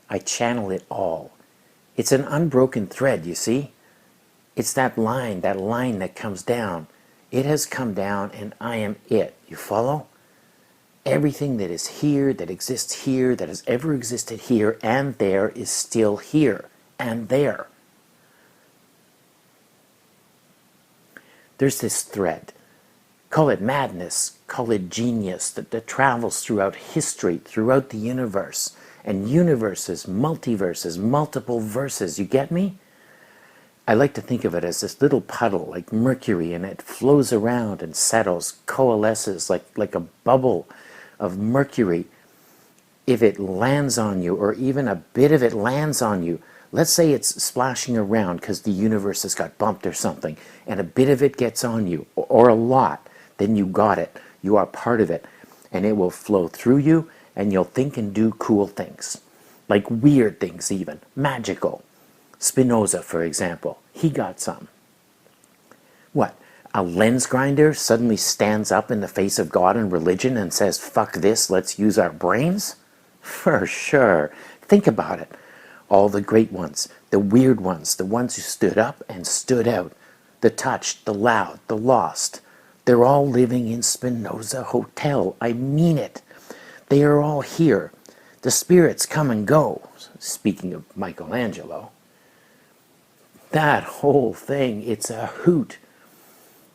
I channel it all. It's an unbroken thread, you see? It's that line that comes down. It has come down and I am it. You follow? Everything that is here, that exists here, that has ever existed here and there is still here and there. There's this thread. Call it madness, call it genius, that travels throughout history, throughout the universe. And universes, multiverses, multiple verses. You get me? I like to think of it as this little puddle, like mercury, and it flows around and settles, coalesces like a bubble of mercury. If it lands on you, or even a bit of it lands on you, let's say it's splashing around because the universe has got bumped or something, and a bit of it gets on you, or a lot, then you got it. You are part of it. And it will flow through you, and you'll think and do cool things. Like weird things even. Magical. Spinoza, for example. He got some. What? A lens grinder suddenly stands up in the face of God and religion and says, fuck this, let's use our brains? For sure. Think about it. All the great ones, the weird ones, the ones who stood up and stood out, the touched, the loud, the lost, they're all living in Spinoza Hotel. I mean it. They are all here. The spirits come and go. Speaking of Michelangelo. That whole thing, it's a hoot.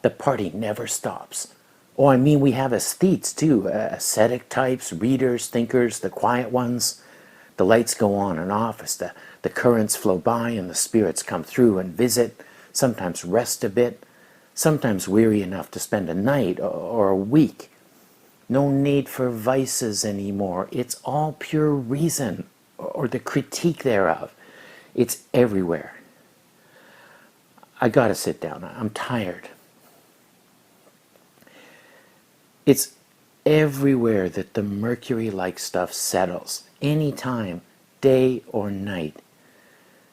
The party never stops. Oh, I mean, we have aesthetes too. Ascetic types, readers, thinkers, the quiet ones. The lights go on and off as the currents flow by and the spirits come through and visit, sometimes rest a bit, sometimes weary enough to spend a night or a week. No need for vices anymore. It's all pure reason, or the critique thereof. It's everywhere. I gotta sit down. I'm tired. It's everywhere that the mercury-like stuff settles. Anytime, day or night.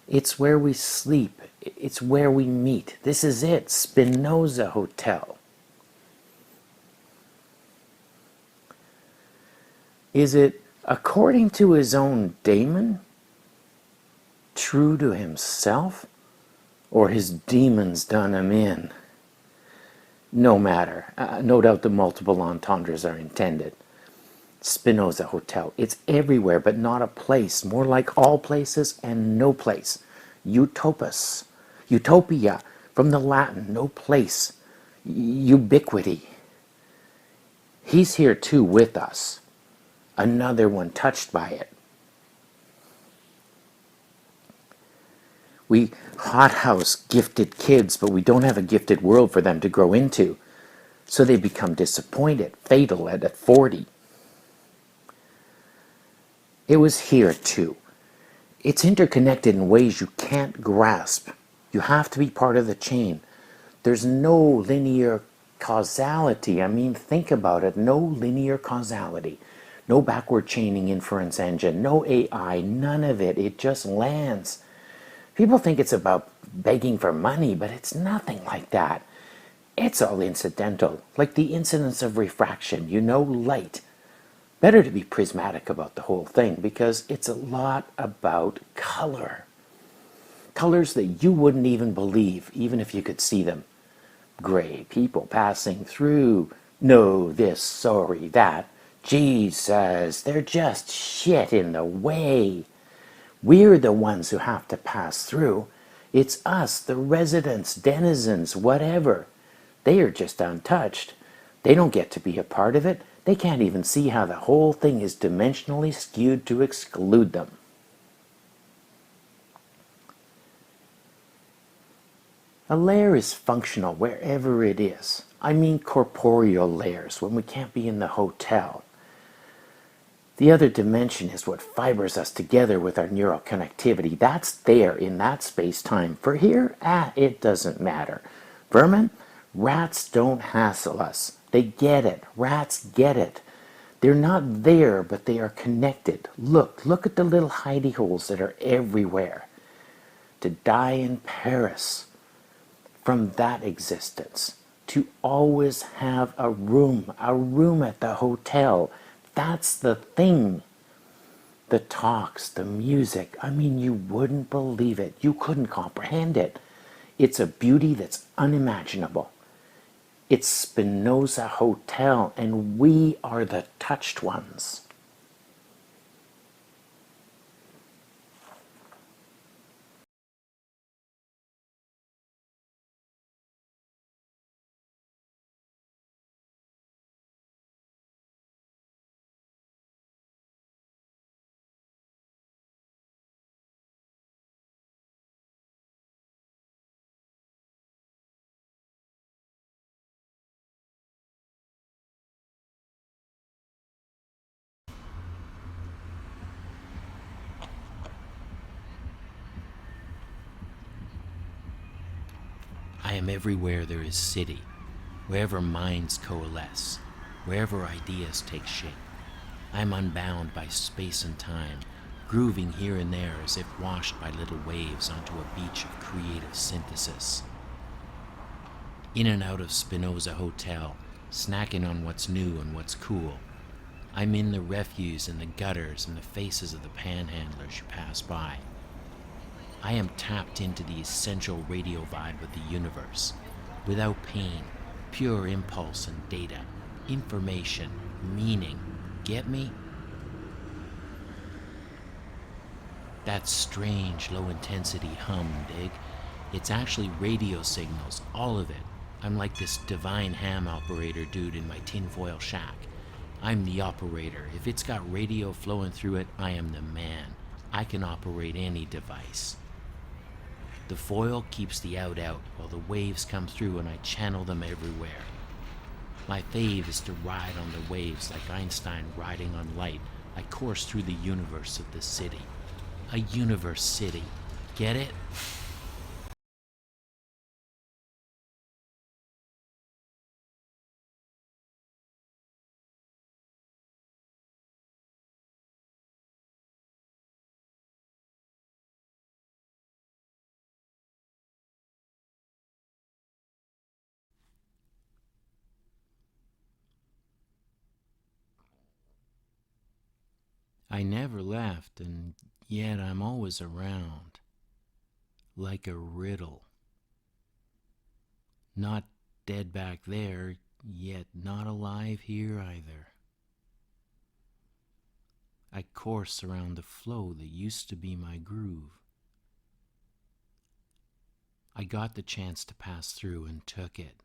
It's where we sleep. It's where we meet. This is it. Spinoza Hotel. Is it according to his own daemon? True to himself? Or his demons done him in? No matter. No doubt the multiple entendres are intended. Spinoza Hotel. It's everywhere, but not a place. More like all places and no place. Utopus. Utopia, from the Latin, no place. Ubiquity. He's here too with us. Another one touched by it. We hothouse gifted kids, but we don't have a gifted world for them to grow into. So they become disappointed, fatal at 40. It was here too. It's interconnected in ways you can't grasp. You have to be part of the chain. There's no linear causality. I mean, think about it. No linear causality. No backward chaining inference engine. No AI. None of it. It just lands. People think it's about begging for money, but it's nothing like that. It's all incidental, like the incidence of refraction, light. Better to be prismatic about the whole thing, because it's a lot about color. Colors that you wouldn't even believe, even if you could see them. Gray, people passing through, no this, sorry, that. Jesus, they're just shit in the way. We're the ones who have to pass through. It's us, the residents, denizens, whatever. They are just untouched. They don't get to be a part of it. They can't even see how the whole thing is dimensionally skewed to exclude them. A layer is functional wherever it is. I mean corporeal layers when we can't be in the hotel. The other dimension is what fibers us together with our neural connectivity. That's there in that space-time. For here, it doesn't matter. Vermin, rats don't hassle us. They get it. Rats get it. They're not there, but they are connected. Look at the little hidey holes that are everywhere. To die in Paris from that existence. To always have a room at the hotel. That's the thing. The talks, the music, I mean, you wouldn't believe it. You couldn't comprehend it. It's a beauty that's unimaginable. It's Spinoza Hotel, and we are the touched ones. I am everywhere there is city, wherever minds coalesce, wherever ideas take shape. I am unbound by space and time, grooving here and there as if washed by little waves onto a beach of creative synthesis. In and out of Spinoza Hotel, snacking on what's new and what's cool. I'm in the refuse and the gutters and the faces of the panhandlers you pass by. I am tapped into the essential radio vibe of the universe, without pain, pure impulse and data, information, meaning. Get me? That strange low-intensity hum, dig? It's actually radio signals, all of it. I'm like this divine ham operator dude in my tinfoil shack. I'm the operator. If it's got radio flowing through it, I am the man. I can operate any device. The foil keeps the out while the waves come through and I channel them everywhere. My fave is to ride on the waves like Einstein riding on light. I course through the universe of the city. A universe city. Get it? I never left, and yet I'm always around. Like a riddle. Not dead back there, yet not alive here either. I course around the flow that used to be my groove. I got the chance to pass through and took it.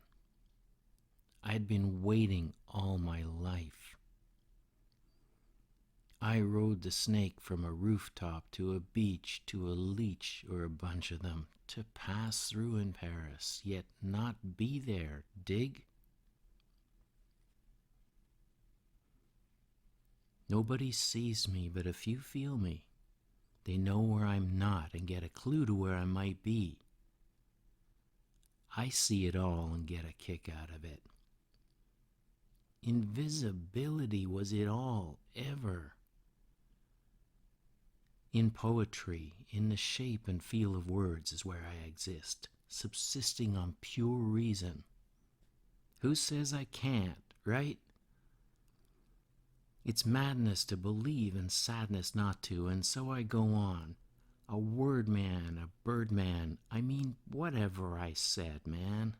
I'd been waiting all my life. I rode the snake from a rooftop to a beach to a leech or a bunch of them to pass through in Paris, yet not be there. Dig? Nobody sees me, but a few feel me. They know where I'm not and get a clue to where I might be. I see it all and get a kick out of it. Invisibility was it all, ever. In poetry, in the shape and feel of words is where I exist, subsisting on pure reason. Who says I can't, right? It's madness to believe and sadness not to, and so I go on. A word man, a bird man, I mean, whatever I said, man.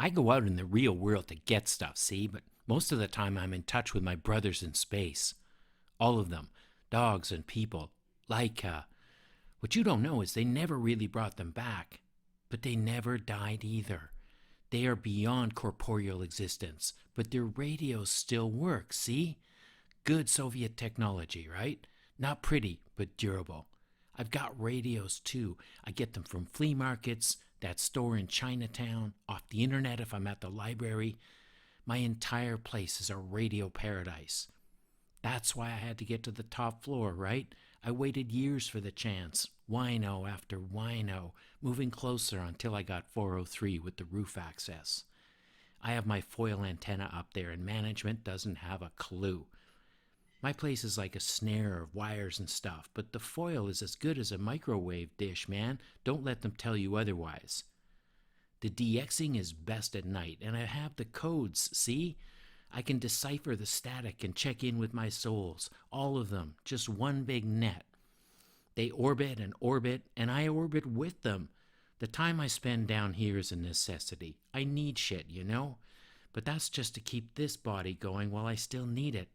I go out in the real world to get stuff, see? But most of the time I'm in touch with my brothers in space. All of them. Dogs and people. Laika. What you don't know is they never really brought them back. But they never died either. They are beyond corporeal existence. But their radios still work, see? Good Soviet technology, right? Not pretty, but durable. I've got radios too. I get them from flea markets, that store in Chinatown, off the internet if I'm at the library. My entire place is a radio paradise. That's why I had to get to the top floor, right? I waited years for the chance, wino after wino, moving closer until I got 403 with the roof access. I have my foil antenna up there, and management doesn't have a clue. My place is like a snare of wires and stuff, but the foil is as good as a microwave dish, man. Don't let them tell you otherwise. The DXing is best at night, and I have the codes, see? I can decipher the static and check in with my souls, all of them, just one big net. They orbit, and I orbit with them. The time I spend down here is a necessity. I need shit, you know? But that's just to keep this body going while I still need it.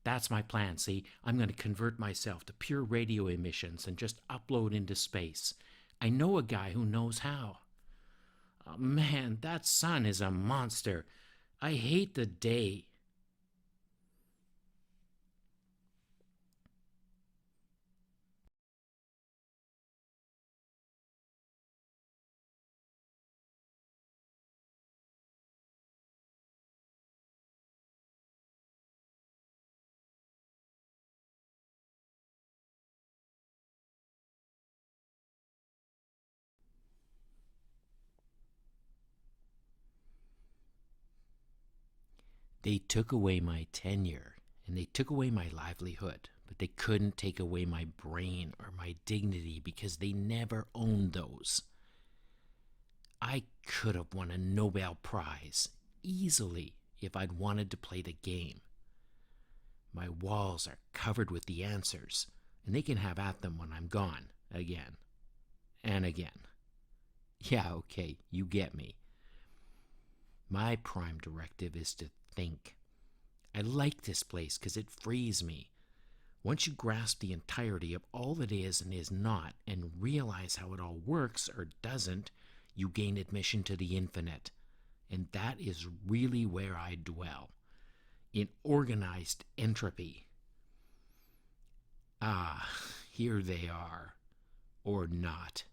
That's my plan, see? I'm going to convert myself to pure radio emissions and just upload into space. I know a guy who knows how. Oh, man, that sun is a monster. I hate the day. They took away my tenure, and they took away my livelihood, but they couldn't take away my brain or my dignity because they never owned those. I could have won a Nobel Prize easily if I'd wanted to play the game. My walls are covered with the answers, and they can have at them when I'm gone again and again. Yeah, okay, you get me. My prime directive is to think. I like this place because it frees me. Once you grasp the entirety of all that is and is not and realize how it all works or doesn't, you gain admission to the infinite. And that is really where I dwell, in organized entropy. Ah, here they are. Or not.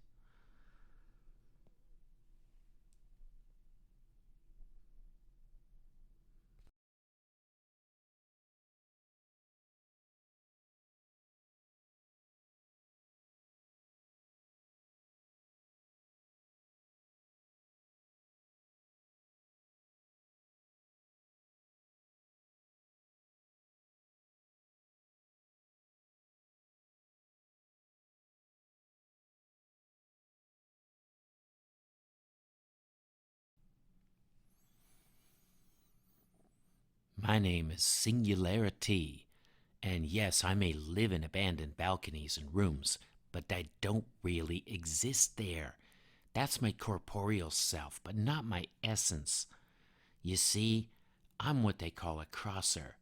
My name is Singularity, and yes, I may live in abandoned balconies and rooms, but I don't really exist there. That's my corporeal self, but not my essence. You see, I'm what they call a crosser.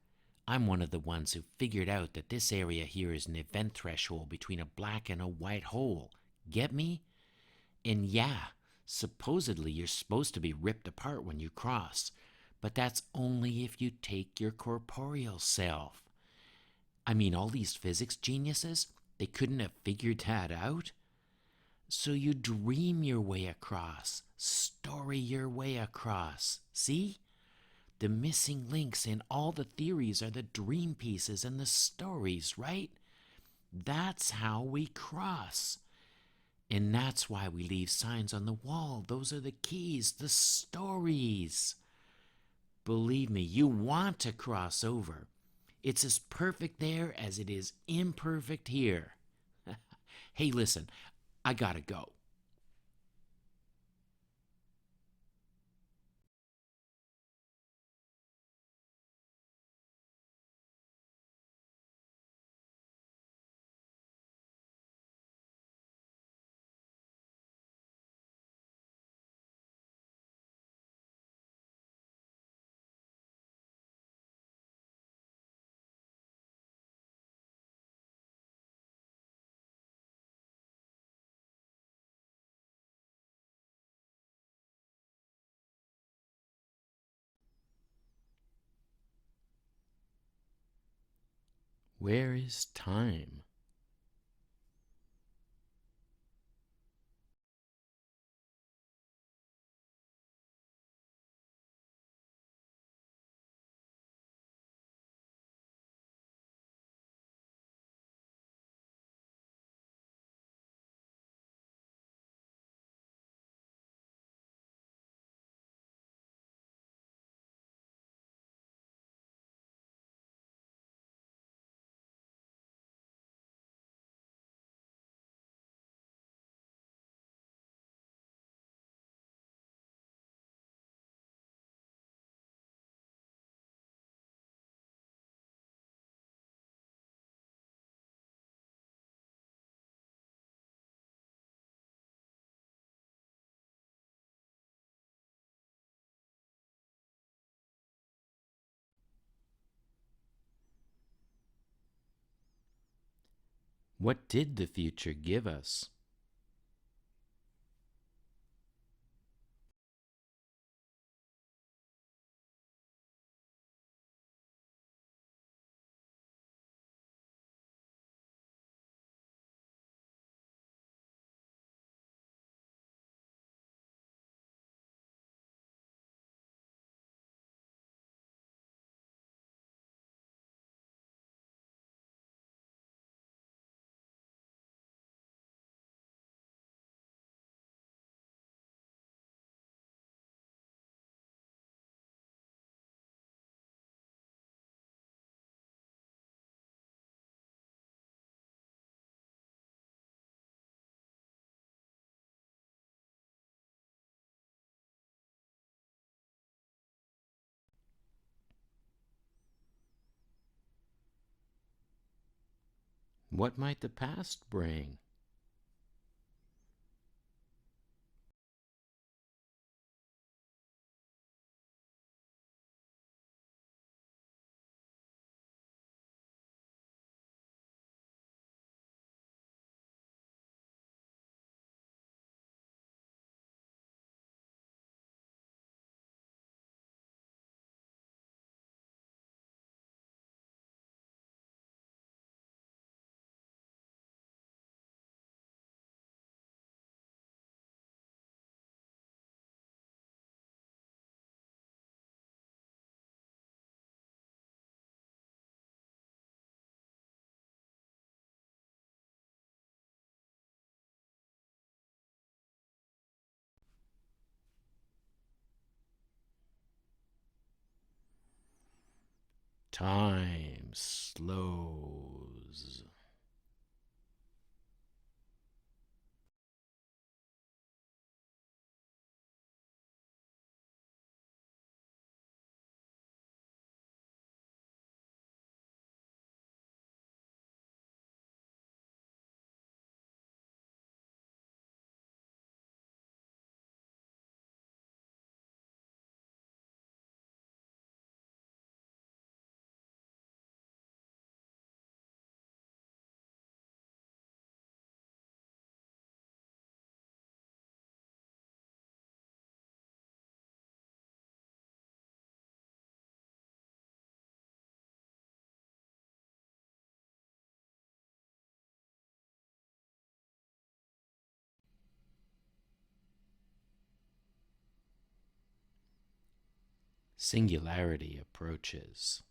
I'm one of the ones who figured out that this area here is an event threshold between a black and a white hole. Get me? And yeah, supposedly you're supposed to be ripped apart when you cross, but that's only if you take your corporeal self. I mean, all these physics geniuses, they couldn't have figured that out? So you dream your way across, story your way across. See? The missing links in all the theories are the dream pieces and the stories, right? That's how we cross. And that's why we leave signs on the wall. Those are the keys, the stories. Believe me, you want to cross over. It's as perfect there as it is imperfect here. Hey, listen, I gotta go. Where is time? What did the future give us? What might the past bring? Time slows. Singularity approaches.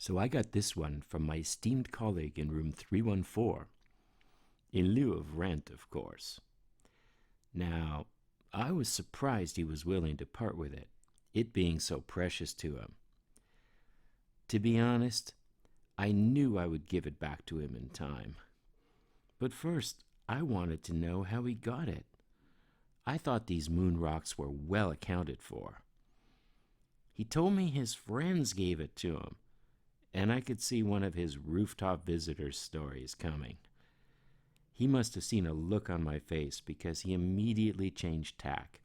So I got this one from my esteemed colleague in room 314, in lieu of rent, of course. Now, I was surprised he was willing to part with it, it being so precious to him. To be honest, I knew I would give it back to him in time. But first, I wanted to know how he got it. I thought these moon rocks were well accounted for. He told me his friends gave it to him, and I could see one of his rooftop visitors stories coming. He must have seen a look on my face because he immediately changed tack.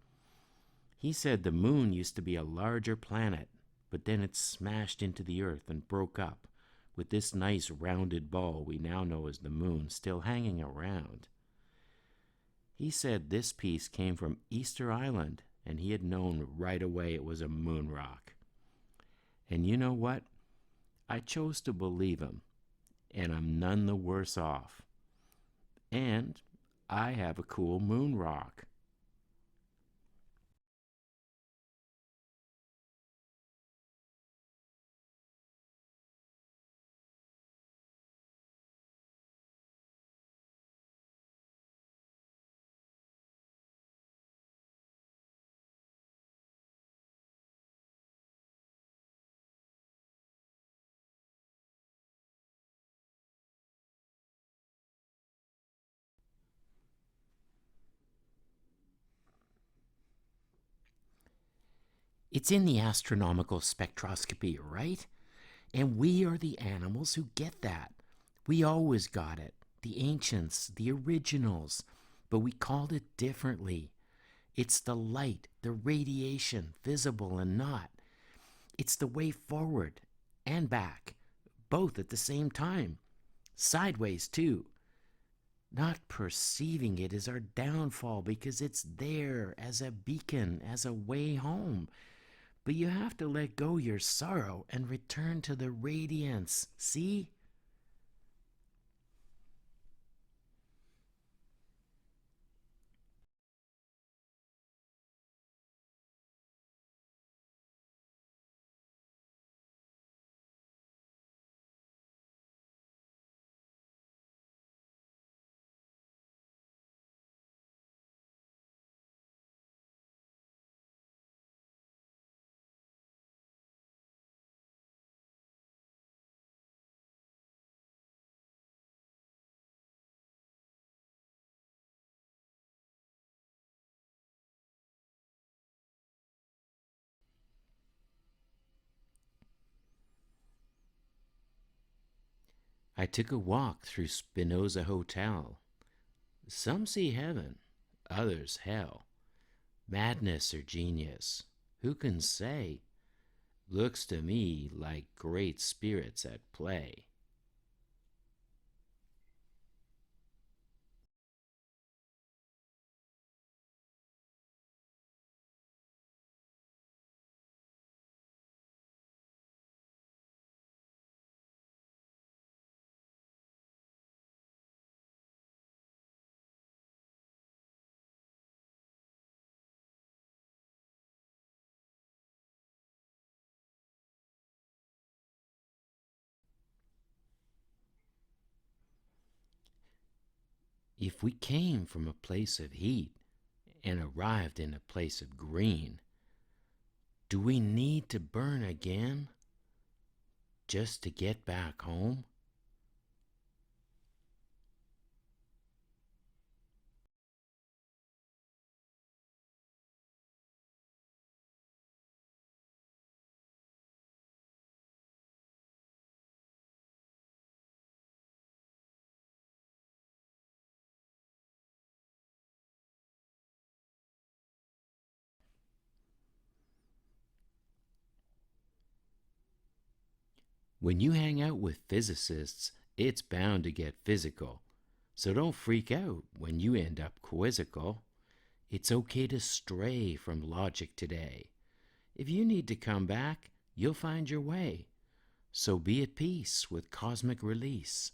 He said the moon used to be a larger planet, but then it smashed into the earth and broke up, with this nice rounded ball we now know as the moon still hanging around. He said this piece came from Easter Island, and he had known right away it was a moon rock. And you know what? I chose to believe him, and I'm none the worse off. And I have a cool moon rock. It's in the astronomical spectroscopy, right? And we are the animals who get that. We always got it. The ancients, the originals. But we called it differently. It's the light, the radiation, visible and not. It's the way forward and back, both at the same time. Sideways, too. Not perceiving it is our downfall because it's there as a beacon, as a way home. But you have to let go your sorrow and return to the radiance. See? I took a walk through Spinoza Hotel. Some see heaven, others hell. Madness or genius, who can say? Looks to me like great spirits at play. If we came from a place of heat and arrived in a place of green, do we need to burn again just to get back home? When you hang out with physicists, it's bound to get physical. So don't freak out when you end up quizzical. It's okay to stray from logic today. If you need to come back, you'll find your way. So be at peace with cosmic release.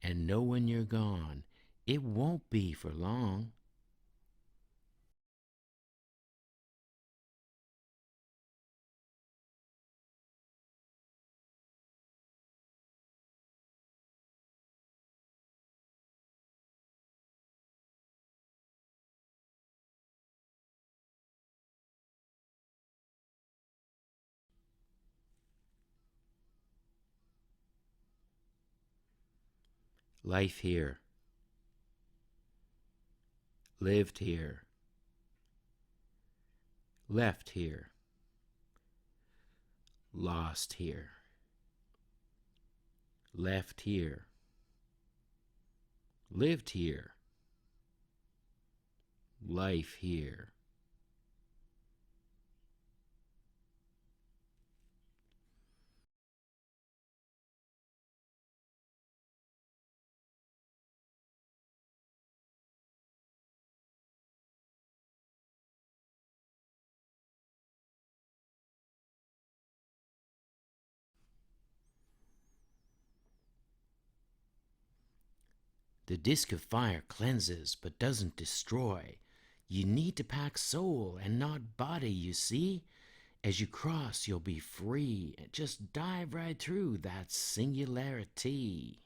And know when you're gone, it won't be for long. Life here, lived here, left here, lost here, left here, lived here, life here, The disk of fire cleanses but doesn't destroy. You need to pack soul and not body, you see? As you cross, you'll be free. Just dive right through that singularity.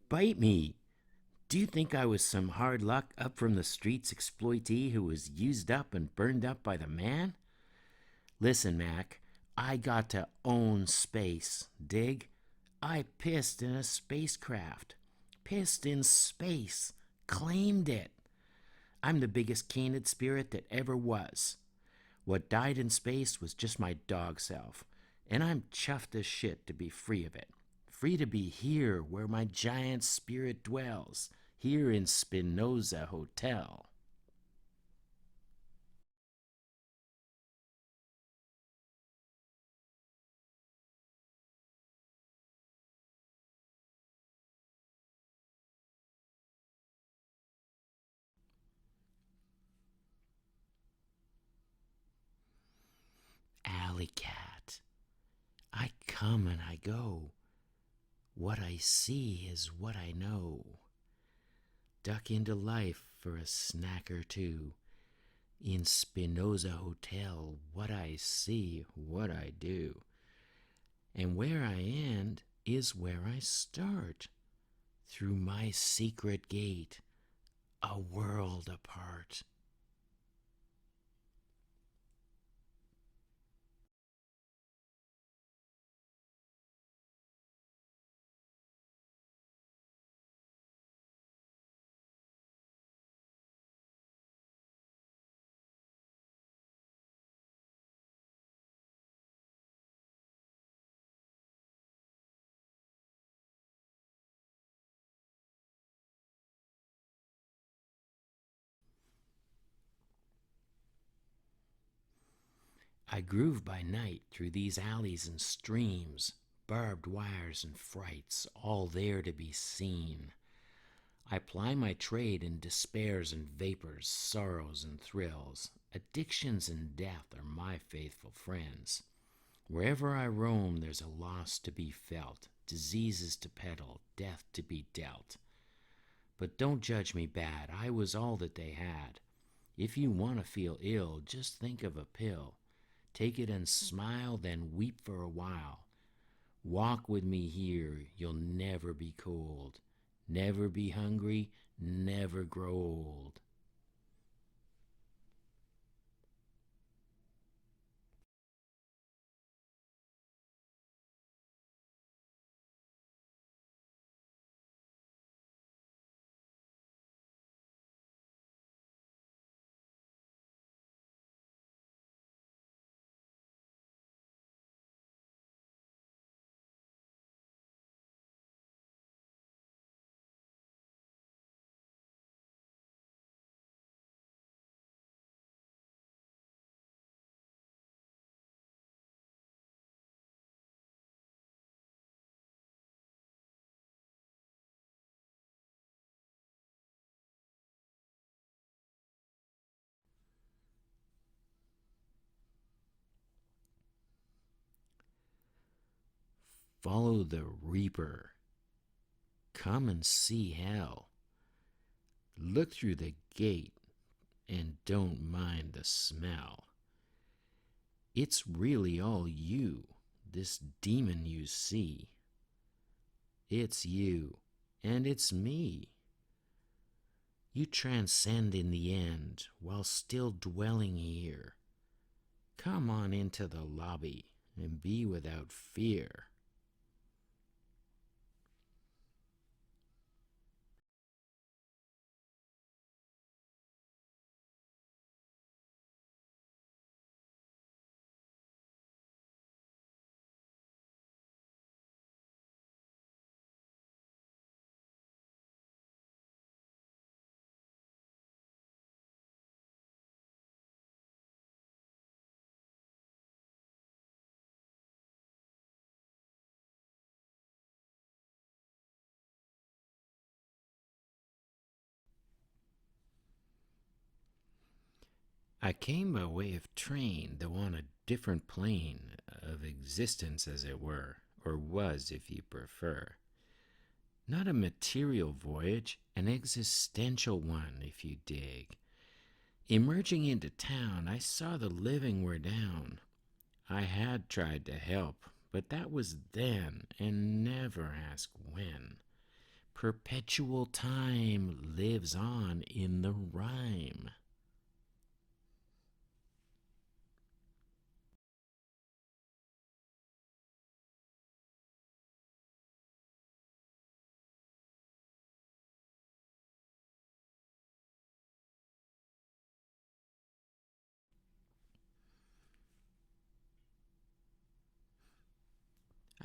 Bite me. Do you think I was some hard luck up from the streets exploitee who was used up and burned up by the man? Listen, Mac, I got to own space, dig? I pissed in a spacecraft. Pissed in space. Claimed it. I'm the biggest canid spirit that ever was. What died in space was just my dog self, and I'm chuffed as shit to be free of it. Free to be here where my giant spirit dwells, here in Spinoza Hotel. Alley cat, I come and I go. What I see is what I know. Duck into life for a snack or two. In Spinoza Hotel, what I see, what I do. And where I end is where I start. Through my secret gate, a world apart. I groove by night through these alleys and streams, barbed wires and frights, all there to be seen. I ply my trade in despairs and vapors, sorrows and thrills. Addictions and death are my faithful friends. Wherever I roam, there's a loss to be felt, diseases to peddle, death to be dealt. But don't judge me bad, I was all that they had. If you want to feel ill, just think of a pill. Take it and smile, then weep for a while. Walk with me here, you'll never be cold. Never be hungry, never grow old. Follow the Reaper. Come and see hell. Look through the gate and don't mind the smell. It's really all you, this demon you see. It's you, and it's me. You transcend in the end while still dwelling here. Come on into the lobby and be without fear. I came by way of train, though on a different plane of existence, as it were, or was, if you prefer. Not a material voyage, an existential one, if you dig. Emerging into town, I saw the living were down. I had tried to help, but that was then, and never ask when. Perpetual time lives on in the rhyme.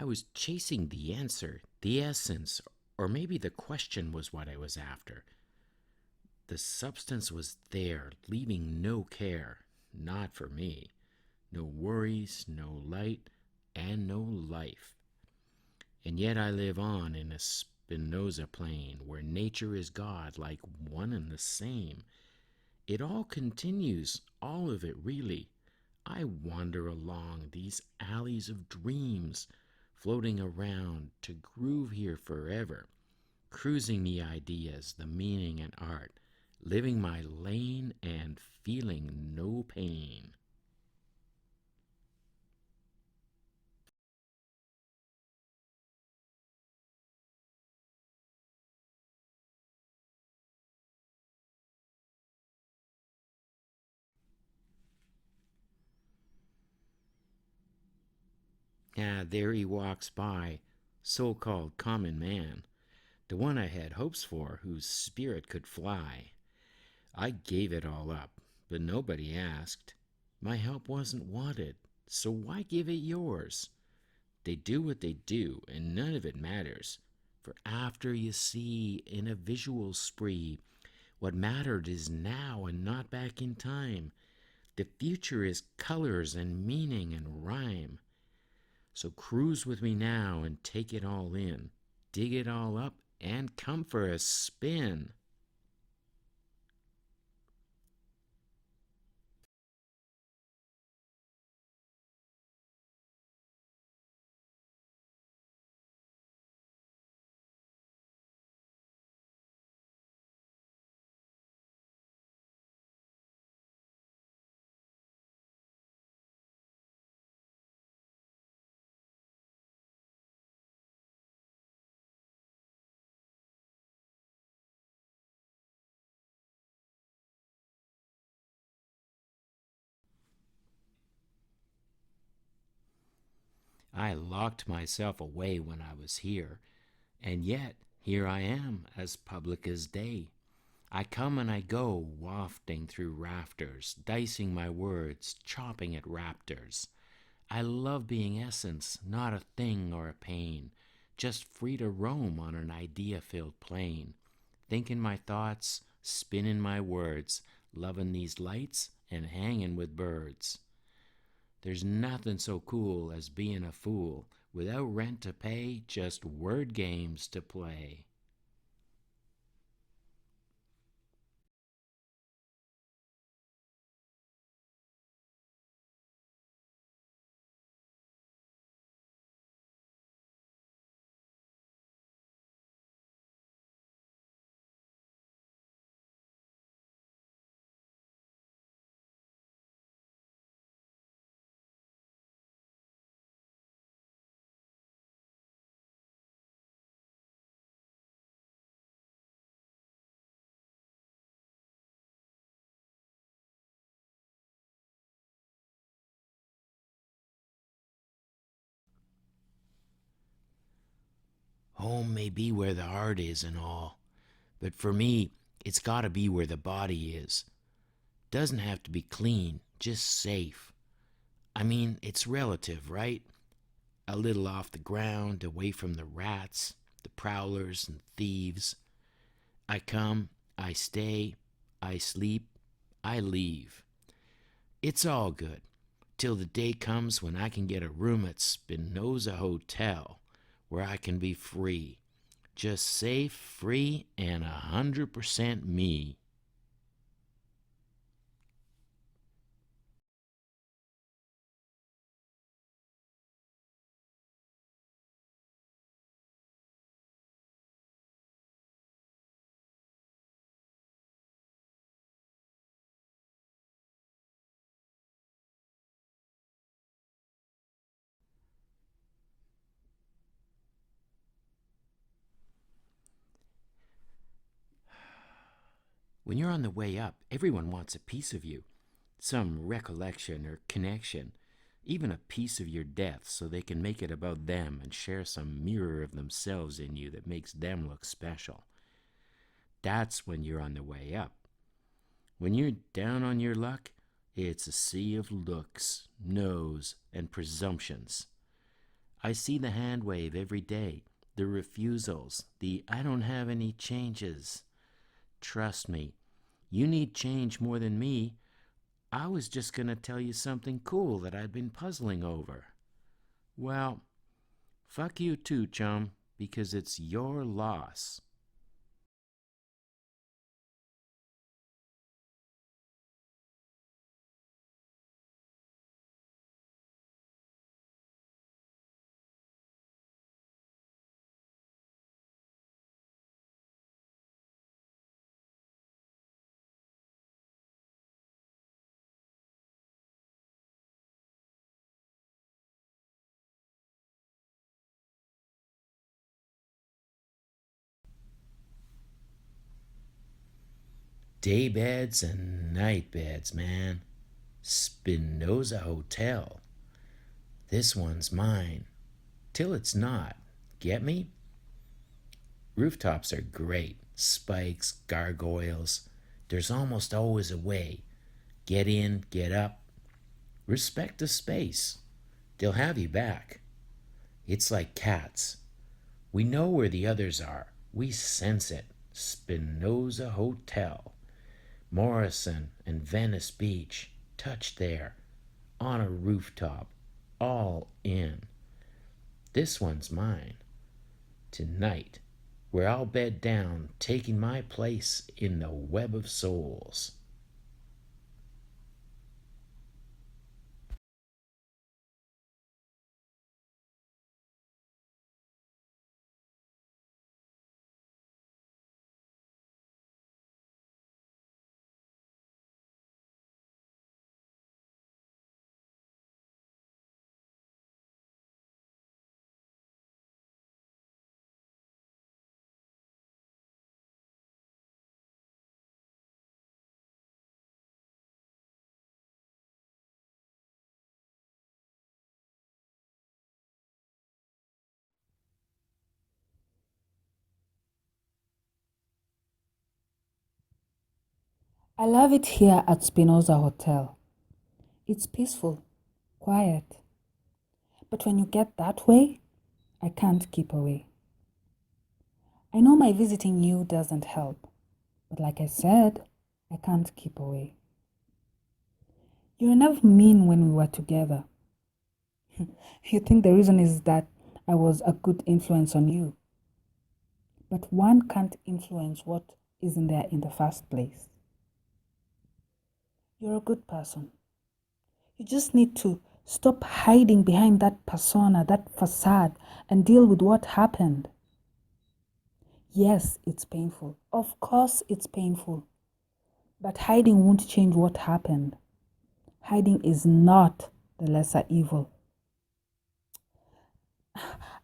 I was chasing the answer, the essence, or maybe the question was what I was after. The substance was there, leaving no care, not for me. No worries, no light, and no life. And yet I live on in a Spinoza plane where nature is God, like one and the same. It all continues, all of it really. I wander along these alleys of dreams, floating around to groove here forever, cruising the ideas, the meaning and art, living my lane and feeling no pain. Ah, there he walks by, so-called common man, the one I had hopes for, whose spirit could fly. I gave it all up, but nobody asked. My help wasn't wanted, so why give it yours? They do what they do, and none of it matters. For after you see in a visual spree, what mattered is now and not back in time. The future is colors and meaning and rhyme. So cruise with me now and take it all in. Dig it all up and come for a spin. I locked myself away when I was here, and yet here I am, as public as day. I come and I go, wafting through rafters, dicing my words, chopping at raptors. I love being essence, not a thing or a pain, just free to roam on an idea-filled plain, thinking my thoughts, spinning my words, loving these lights and hanging with birds. There's nothing so cool as being a fool, without rent to pay, just word games to play. Home may be where the heart is and all, but for me, it's gotta be where the body is. Doesn't have to be clean, just safe. I mean, it's relative, right? A little off the ground, away from the rats, the prowlers and thieves. I come, I stay, I sleep, I leave. It's all good, till the day comes when I can get a room at Spinoza Hotel, where I can be free. Just safe, free, and 100% me. When you're on the way up, everyone wants a piece of you, some recollection or connection, even a piece of your death so they can make it about them and share some mirror of themselves in you that makes them look special. That's when you're on the way up. When you're down on your luck, it's a sea of looks, no's, and presumptions. I see the hand wave every day, the refusals, the I don't have any changes. Trust me, you need change more than me. I was just going to tell you something cool that I'd been puzzling over. Well, fuck you too, chum, because it's your loss. Day beds and night beds, man. Spinoza Hotel. This one's mine. Till it's not. Get me? Rooftops are great. Spikes, gargoyles. There's almost always a way. Get in, get up. Respect the space. They'll have you back. It's like cats. We know where the others are. We sense it. Spinoza Hotel. Morrison and Venice Beach. Touch there. On a rooftop. All in. This one's mine. Tonight, where I'll bed down, taking my place in the web of souls. I love it here at Spinoza Hotel. It's peaceful, quiet. But when you get that way, I can't keep away. I know my visiting you doesn't help, but like I said, I can't keep away. You were never mean when we were together. You think the reason is that I was a good influence on you. But one can't influence what isn't there in the first place. You're a good person. You just need to stop hiding behind that persona, that facade, and deal with what happened. Yes, it's painful. Of course, it's painful. But hiding won't change what happened. Hiding is not the lesser evil.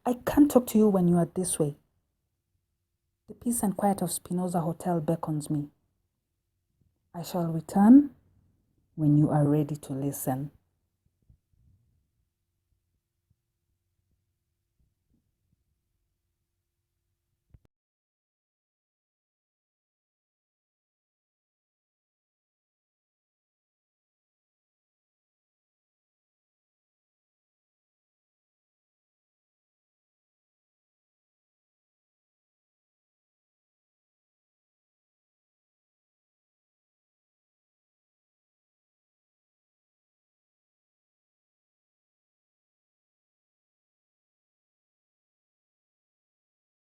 I can't talk to you when you are this way. The peace and quiet of Spinoza Hotel beckons me. I shall return when you are ready to listen.